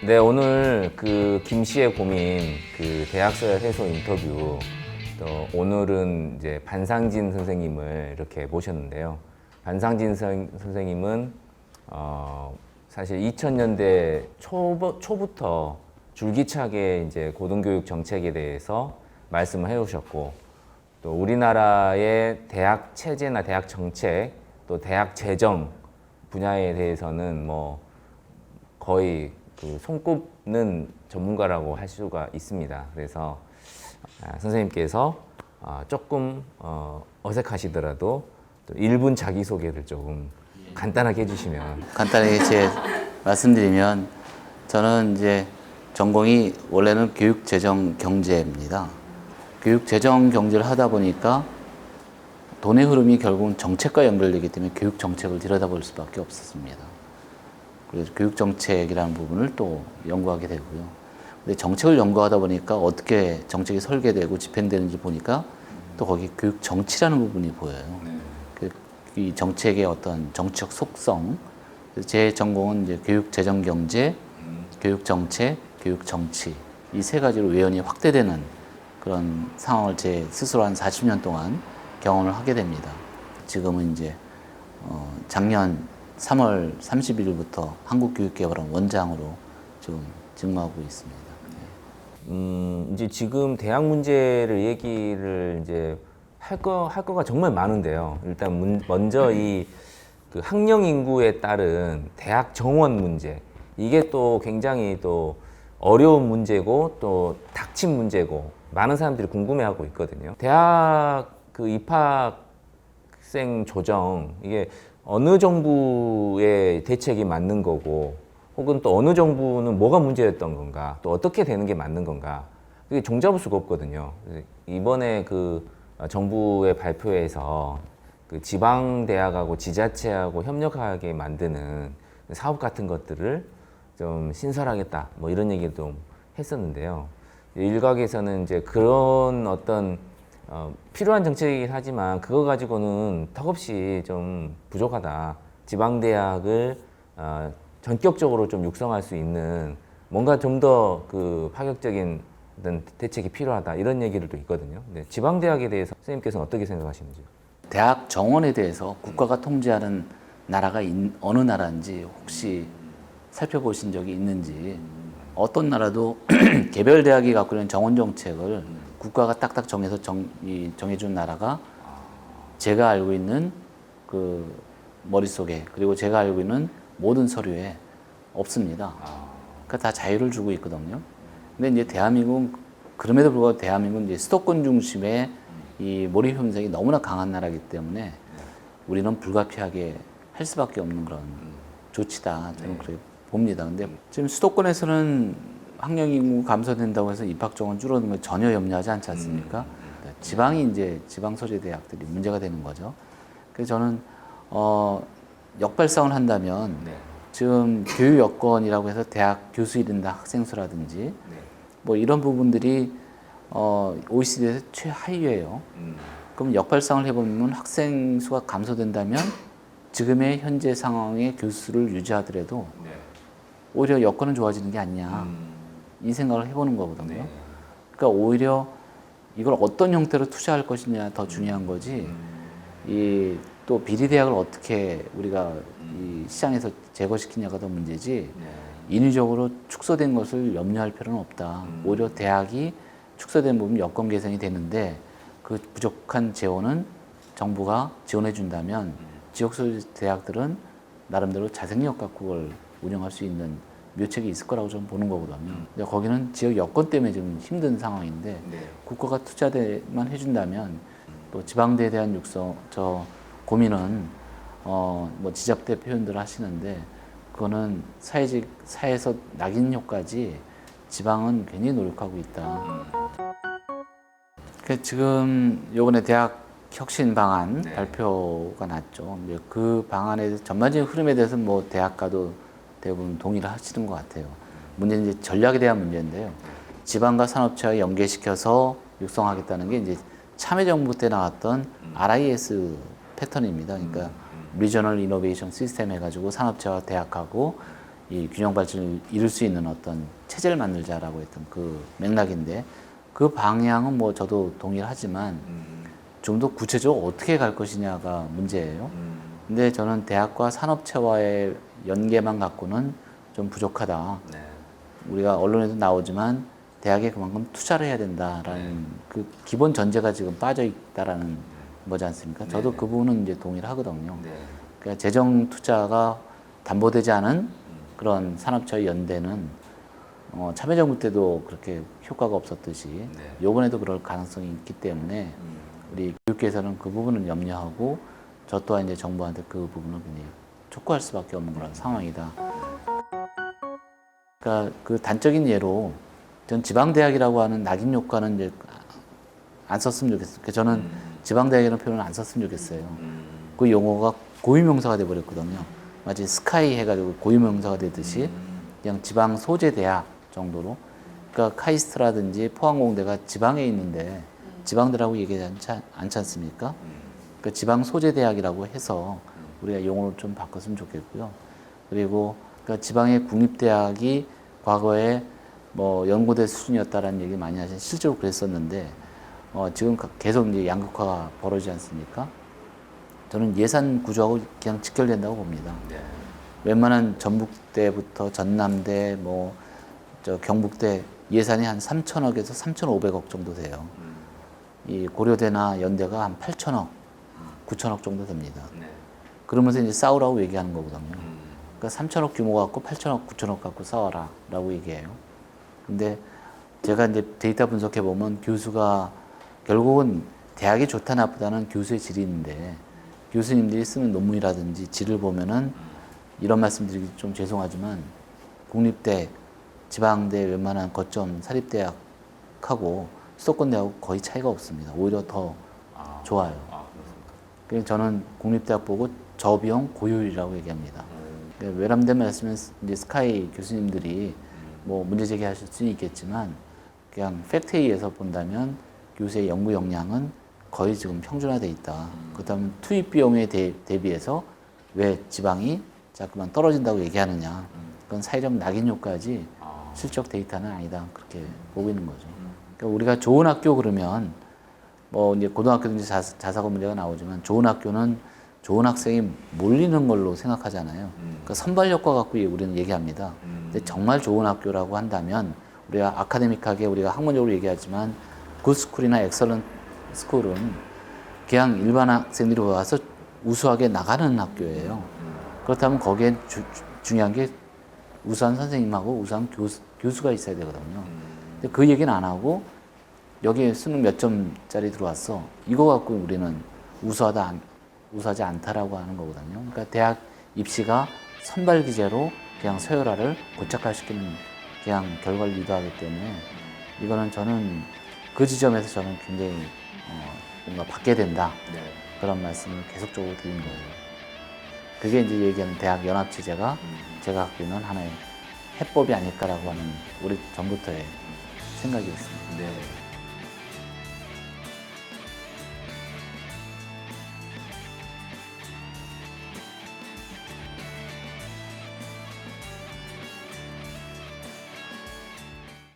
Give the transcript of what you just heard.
네, 오늘 그 김 씨의 고민 그 대학설 해소 인터뷰 또 오늘은 이제 반상진 선생님을 이렇게 모셨는데요. 반상진 선생님은 사실 2000년대 초부터 줄기차게 이제 고등교육 정책에 대해서 말씀을 해오셨고 또 우리나라의 대학 체제나 대학 정책 또 대학 재정 분야에 대해서는 뭐 거의 그 손꼽는 전문가라고 할 수가 있습니다. 그래서 선생님께서 조금 어색하시더라도 또 1분 자기소개를 조금 간단하게 해주시면. 간단하게 말씀드리면 저는 이제 전공이 원래는 교육재정경제입니다. 교육재정경제를 하다 보니까 돈의 흐름이 결국은 정책과 연결되기 때문에 교육정책을 들여다볼 수밖에 없었습니다. 그래서 교육정책이라는 부분을 또 연구하게 되고요. 근데 정책을 연구하다 보니까 어떻게 정책이 설계되고 집행되는지 보니까 또 거기 교육정치라는 부분이 보여요. 이 정책의 어떤 정치적 속성. 제 전공은 이제 교육재정경제, 교육정책, 교육정치 이 세 가지로 외연이 확대되는 그런 상황을 제 스스로 한 40년 동안 경험을 하게 됩니다. 지금은 이제 작년 3월 30일부터 한국교육개발원 원장으로 지금 직무하고 있습니다. 이제 지금 대학 문제를 얘기를 이제 할 거가 정말 많은데요. 일단 먼저 그 학령 인구에 따른 대학 정원 문제 이게 또 굉장히 또 어려운 문제고 또 닥친 문제고 많은 사람들이 궁금해하고 있거든요. 대학 그 입학생 조정 이게 어느 정부의 대책이 맞는 거고 혹은 또 어느 정부는 뭐가 문제였던 건가 또 어떻게 되는 게 맞는 건가 그게 종잡을 수가 없거든요. 이번에 그 정부의 발표에서 그 지방대학하고 지자체하고 협력하게 만드는 사업 같은 것들을 좀 신설하겠다 뭐 이런 얘기도 좀 했었는데요. 일각에서는 이제 그런 어떤 필요한 정책이긴 하지만 그거 가지고는 턱없이 좀 부족하다. 지방대학을 전격적으로 좀 육성할 수 있는 뭔가 좀 더 그 파격적인 어떤 대책이 필요하다. 이런 얘기들도 있거든요. 근데 지방대학에 대해서 선생님께서는 어떻게 생각하시는지요? 대학 정원에 대해서 국가가 통제하는 나라가 어느 나라인지 혹시 살펴보신 적이 있는지 어떤 나라도 개별 대학이 갖고 있는 정원 정책을 국가가 딱딱 정해서 정해준 나라가 제가 알고 있는 그 머릿속에 그리고 제가 알고 있는 모든 서류에 없습니다. 그러니까 다 자유를 주고 있거든요. 근데 이제 대한민국은 그럼에도 불구하고 대한민국은 이제 수도권 중심의 이 몰입 현상이 너무나 강한 나라이기 때문에 우리는 불가피하게 할 수밖에 없는 그런 조치다. 저는 그렇게 봅니다. 근데 지금 수도권에서는 학령 인구 감소된다고 해서 입학 정원 줄어드는 걸 전혀 염려하지 않지 않습니까? 지방이 이제 지방 소재 대학들이 문제가 되는 거죠. 그래서 저는 역발상을 한다면 지금 교육 여건이라고 해서 대학 교수 1인당 학생 수라든지 뭐 이런 부분들이 OECD에서 최하위예요. 그럼 역발상을 해보면 학생 수가 감소된다면 지금의 현재 상황의 교수를 유지하더라도 오히려 여건은 좋아지는 게 아니냐 이 생각을 해보는 거거든요. 그러니까 오히려 이걸 어떤 형태로 투자할 것이냐 더 중요한 거지. 이 또 비리 대학을 어떻게 우리가 이 시장에서 제거시키냐가 더 문제지. 인위적으로 축소된 것을 염려할 필요는 없다. 오히려 대학이 축소된 부분 여건 개선이 되는데 그 부족한 재원은 정부가 지원해 준다면 지역소재 대학들은 나름대로 자생력 갖고 그걸 운영할 수 있는 묘책이 있을 거라고 저는 보는 거거든요. 근데 거기는 지역 여건 때문에 좀 힘든 상황인데 국가가 투자만 해준다면 또 지방대에 대한 고민은 뭐 지적대 표현들 하시는데 그거는 사회에서 낙인 효과지 지방은 굉장히 노력하고 있다. 지금 요번에 대학 혁신 방안 발표가 났죠. 그 방안에 대해서 전반적인 흐름에 대해서 뭐 대학가도 대부분 동의를 하시는 것 같아요. 문제는 이제 전략에 대한 문제인데요. 지방과 산업체와 연계시켜서 육성하겠다는 게 이제 참여정부 때 나왔던 RIS 패턴입니다. 그러니까 리저널 이노베이션 시스템 해가지고 산업체와 대학하고 이 균형 발전을 이룰 수 있는 어떤 체제를 만들자라고 했던 그 맥락인데 그 방향은 뭐 저도 동의를 하지만 좀 더 구체적으로 어떻게 갈 것이냐가 문제예요. 근데 저는 대학과 산업체와의 연계만 갖고는 좀 부족하다. 네. 우리가 언론에도 나오지만 대학에 그만큼 투자를 해야 된다라는 그 기본 전제가 지금 빠져 있다라는 거지 않습니까? 저도 그 부분은 이제 동의를 하거든요. 네. 그러니까 재정 투자가 담보되지 않은 그런 산업체의 연대는 참여정부 때도 그렇게 효과가 없었듯이 요번에도 그럴 가능성이 있기 때문에 우리 교육계에서는 그 부분을 염려하고 저 또한 이제 정부한테 그 부분을 굉장히 촉구할 수밖에 없는 그런 상황이다. 그러니까 그 단적인 예로 전 지방대학이라고 하는 낙인 효과는 이제 안 썼으면 좋겠어요. 그러니까 저는 지방대학이라는 표현을 안 썼으면 좋겠어요. 그 용어가 고유명사가 돼버렸거든요. 마치 스카이 해가지고 고유명사가 되듯이 그냥 지방 소재 대학 정도로. 그러니까 카이스트라든지 포항공대가 지방에 있는데 지방대라고 얘기하지 않지 않습니까? 그러니까 지방 소재 대학이라고 해서 우리가 용어를 좀 바꿨으면 좋겠고요. 그리고 그러니까 지방의 국립대학이 과거에 뭐 연고대 수준이었다라는 얘기 많이 하시는 실제로 그랬었는데 지금 계속 이제 양극화가 벌어지지 않습니까? 저는 예산 구조하고 그냥 직결된다고 봅니다. 네. 웬만한 전북대부터 전남대, 뭐 저 경북대 예산이 한 3천억에서 3,500억 정도 돼요. 이 고려대나 연대가 한 8천억, 9천억 정도 됩니다. 네. 그러면서 이제 싸우라고 얘기하는 거거든요. 그러니까 3천억 규모 갖고 8천억, 9천억 갖고 싸워라라고 얘기해요. 근데 제가 이제 데이터 분석해 보면 교수가 결국은 대학이 좋다 나쁘다는 교수의 질이 있는데 교수님들이 쓰는 논문이라든지 질을 보면은 이런 말씀드리기 좀 죄송하지만 국립대, 지방대 웬만한 거점 사립대학하고 수도권대하고 거의 차이가 없습니다. 오히려 더 좋아요. 그래서 저는 국립대학 보고 저비용 고효율이라고 얘기합니다. 외람된 말씀은 이제 스카이 교수님들이 뭐 문제 제기하실 수는 있겠지만 그냥 팩트에 의해서 본다면 교수의 연구 역량은 거의 지금 평준화돼 있다. 그렇다면 투입 비용에 대비해서 왜 지방이 자꾸만 떨어진다고 얘기하느냐. 그건 사회적 낙인 효과지 실적 데이터는 아니다. 그렇게 보고 있는 거죠. 그러니까 우리가 좋은 학교 그러면 뭐 이제 고등학교든지 자사고 문제가 나오지만 좋은 학교는 좋은 학생이 몰리는 걸로 생각하잖아요. 그러니까 선발 효과 갖고 우리는 얘기합니다. 근데 정말 좋은 학교라고 한다면 우리가 아카데믹하게 우리가 학문적으로 얘기하지만 굿스쿨이나 엑설런트 스쿨은 그냥 일반 학생들이 와서 우수하게 나가는 학교예요. 그렇다면 거기에 중요한 게 우수한 선생님하고 우수한 교수가 있어야 되거든요. 근데 그 얘기는 안 하고 여기에 수능 몇 점짜리 들어왔어. 이거 갖고 우리는 우수하지 않다라고 하는 거거든요. 그러니까 대학 입시가 선발 기제로 그냥 서열화를 고착화시키는 그냥 결과를 유도하기 때문에 이거는 저는 그 지점에서 저는 굉장히 뭔가 바뀌어야 된다. 네. 그런 말씀을 계속적으로 드린 거예요. 그게 이제 얘기하는 대학 연합 체제가 제가 갖고 있는 하나의 해법이 아닐까라고 하는 우리 전부터의 생각이었습니다. 네.